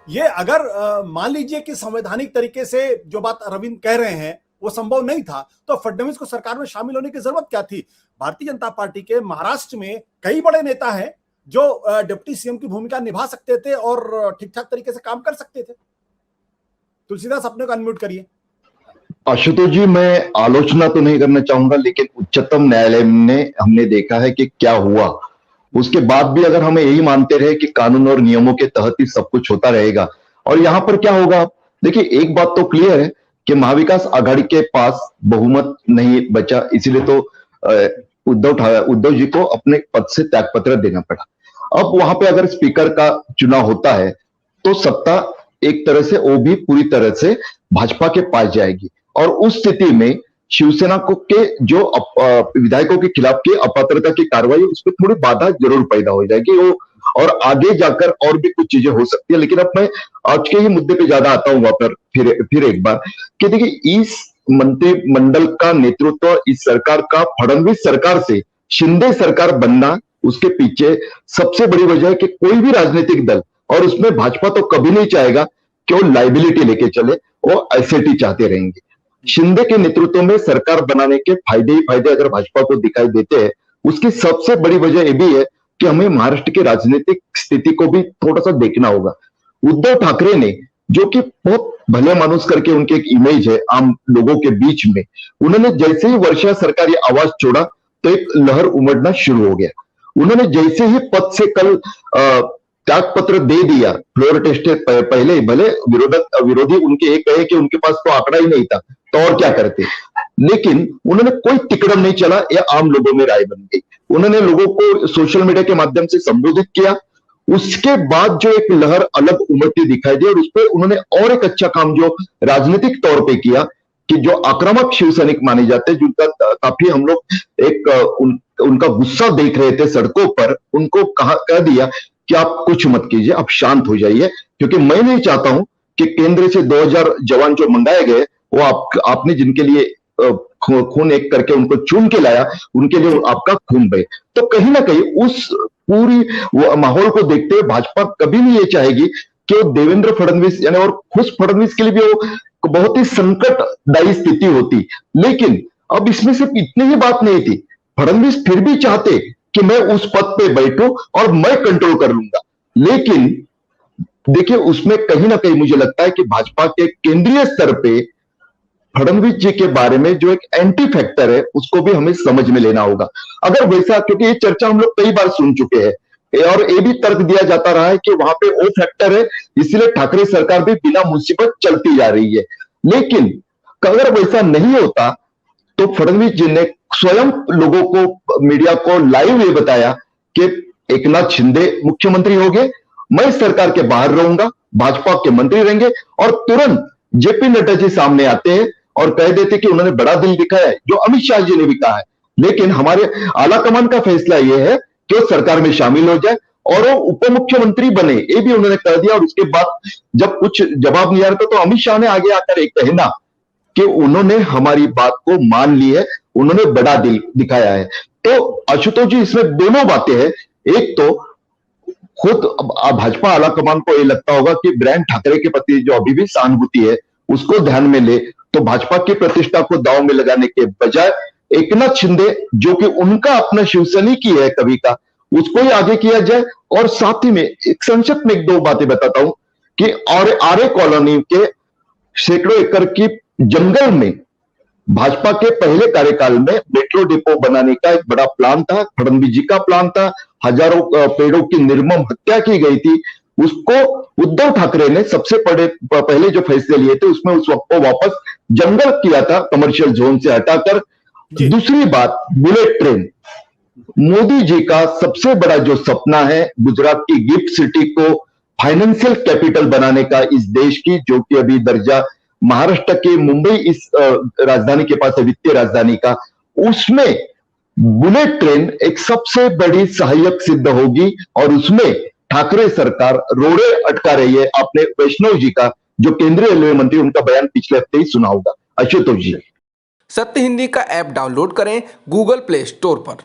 ये अगर मान लीजिए कि संवैधानिक तरीके से जो बात अरविंद कह रहे हैं वो संभव नहीं था, तो फडणवीस को सरकार में शामिल होने की जरूरत क्या थी? भारतीय जनता पार्टी के महाराष्ट्र में कई बड़े नेता हैं जो डिप्टी सीएम की भूमिका निभा सकते थे और ठीक ठाक तरीके से काम कर सकते थे। तुलसीदास, अपने को अनम्यूट करिए। आशुतोष जी, मैं आलोचना तो नहीं करना चाहूंगा, लेकिन उच्चतम न्यायालय ने हमने देखा है कि क्या हुआ। उसके बाद भी अगर हमें यही मानते रहे कि कानून और नियमों के तहत ही सब कुछ होता रहेगा, और यहां पर क्या होगा, देखिए एक बात तो क्लियर है कि महाविकास आघाड़ी के पास बहुमत नहीं बचा, इसीलिए तो उद्धव जी को अपने पद से त्यागपत्र देना पड़ा। अब वहां पे अगर स्पीकर का चुनाव होता है तो सत्ता एक तरह से वो भी पूरी तरह से भाजपा के पास जाएगी, और उस स्थिति में शिवसेना को के जो विधायकों के खिलाफ की अपात्रता की कार्रवाई, उस पर थोड़ी बाधा जरूर पैदा हो जाएगी वो, और आगे जाकर और भी कुछ चीजें हो सकती है। लेकिन अब मैं आज के ही मुद्दे पे ज्यादा आता हूं वहां पर फिर एक बार कि देखिए, इस मंत्रिमंडल का नेतृत्व इस सरकार का फडणवीस सरकार से शिंदे सरकार बनना, उसके पीछे सबसे बड़ी वजह है कि कोई भी राजनीतिक दल, और उसमें भाजपा तो कभी नहीं चाहेगा कि वो लाइबिलिटी लेके चले, वो एसेट ही चाहते रहेंगे। शिंदे के नेतृत्व में सरकार बनाने के फायदे ही फायदे अगर भाजपा को दिखाई देते हैं, उसकी सबसे बड़ी वजह यह भी है कि हमें महाराष्ट्र की राजनीतिक स्थिति को भी थोड़ा सा देखना होगा। उद्धव ठाकरे ने, जो कि बहुत भले मानुस करके उनकी एक इमेज है आम लोगों के बीच में, उन्होंने जैसे ही वर्षा सरकारी आवाज छोड़ा तो एक लहर उमड़ना शुरू हो गया। उन्होंने जैसे ही पद से कल त्यागपत्र दे दिया, फ्लोर टेस्ट पहले, भले विरोधी उनके एक कहे कि उनके पास तो आंकड़ा ही नहीं था, तो और क्या करते, लेकिन उन्होंने कोई तिकड़म नहीं चला, यह आम लोगों में राय बन गई। उन्होंने लोगों को सोशल मीडिया के माध्यम से संबोधित किया, उसके बाद जो एक लहर अलग उमड़ती दिखाई दी, और उस पर उन्होंने और एक अच्छा काम जो राजनीतिक तौर पे किया कि जो आक्रामक शिवसैनिक माने जाते हैं, जिनका काफी हम लोग उनका गुस्सा देख रहे थे सड़कों पर, उनको कह दिया कि आप कुछ मत कीजिए, आप शांत हो जाइए, क्योंकि मैं नहीं चाहता हूं कि केंद्र से 2000 जवान जो मंगाए गए, वो आपने जिनके लिए खून एक करके उनको चुन के लाया, उनके लिए आपका खून बहे। तो कहीं ना कहीं उस पूरी माहौल को देखते हुए भाजपा कभी नहीं ये चाहेगी कि वो देवेंद्र फडणवीस यानी, और खुद फडणवीस के लिए भी वो बहुत ही संकटदायी स्थिति होती। लेकिन अब इसमें सिर्फ इतनी ही बात नहीं थी, फडणवीस फिर भी चाहते कि मैं उस पद पे बैठूं और मैं कंट्रोल कर लूंगा। लेकिन देखिए, उसमें कहीं ना कहीं मुझे लगता है कि भाजपा के केंद्रीय स्तर पे फडणवीस जी के बारे में जो एक एंटी फैक्टर है, उसको भी हमें समझ में लेना होगा। अगर वैसा, क्योंकि ये चर्चा हम लोग कई बार सुन चुके हैं, और ये भी तर्क दिया जाता रहा है कि वहां पे वो फैक्टर है, इसलिए ठाकरे सरकार भी बिना मुसीबत चलती जा रही है। लेकिन अगर वैसा नहीं होता तो फडणवीस जी ने स्वयं लोगों को, मीडिया को लाइव ये बताया कि एकनाथ शिंदे मुख्यमंत्री हो गए, मैं सरकार के बाहर रहूंगा, भाजपा के मंत्री रहेंगे, और तुरंत जेपी नड्डा जी सामने आते हैं और कह देते कि उन्होंने बड़ा दिल दिखाया है, जो अमित शाह जी ने भी कहा है। लेकिन हमारे आला कमान का फैसला यह है कि वो सरकार में शामिल हो जाए और वो उप मुख्यमंत्री बने, ये भी उन्होंने कह दिया। और उसके बाद जब कुछ जवाब नहीं आ रहा था तो अमित शाह ने आगे आकर एक कहना कि उन्होंने हमारी बात को मान ली है, उन्होंने बड़ा दिल दिखाया है। तो आशुतोष जी, इसमें दोनों बातें हैं। एक तो खुद भाजपा आला कमान को ये लगता होगा कि ब्रांड ठाकरे के प्रति जो अभी भी सहानुभूति है, उसको ध्यान में ले, तो भाजपा की प्रतिष्ठा को दांव में लगाने के बजाय एकनाथ शिंदे, जो कि उनका अपना शिवसैनिक ही है कभी का, उसको ही आगे किया जाए। और साथ ही में एक संक्षिप्त में एक दो बातें बताता हूं कि आर्य कॉलोनी के सैकड़ों एकड़ की जंगल में भाजपा के पहले कार्यकाल में मेट्रो डिपो बनाने का एक बड़ा प्लान था, फडणवीस जी का प्लान था, हजारों पेड़ों की निर्मम हत्या की गई थी। उसको उद्धव ठाकरे ने सबसे पहले जो फैसले लिए थे, उसमें उस वक्त को वापस जंगल किया था, कमर्शियल जोन से हटाकर। दूसरी बात, बुलेट ट्रेन, मोदी जी का सबसे बड़ा जो सपना है गुजरात की गिफ्ट सिटी को फाइनेंशियल कैपिटल बनाने का इस देश की, जो कि अभी दर्जा महाराष्ट्र के मुंबई इस राजधानी के पास है, वित्तीय राजधानी का, उसमें बुलेट ट्रेन एक सबसे बड़ी सहायक सिद्ध होगी। और उसमें ठाकरे सरकार रोड़े अटका रही है। आपने वैष्णव जी का, जो केंद्रीय रेलवे मंत्री, उनका बयान पिछले हफ्ते ही सुना होगा। आशुतोष जी, सत्य हिंदी का ऐप डाउनलोड करें गूगल प्ले स्टोर पर।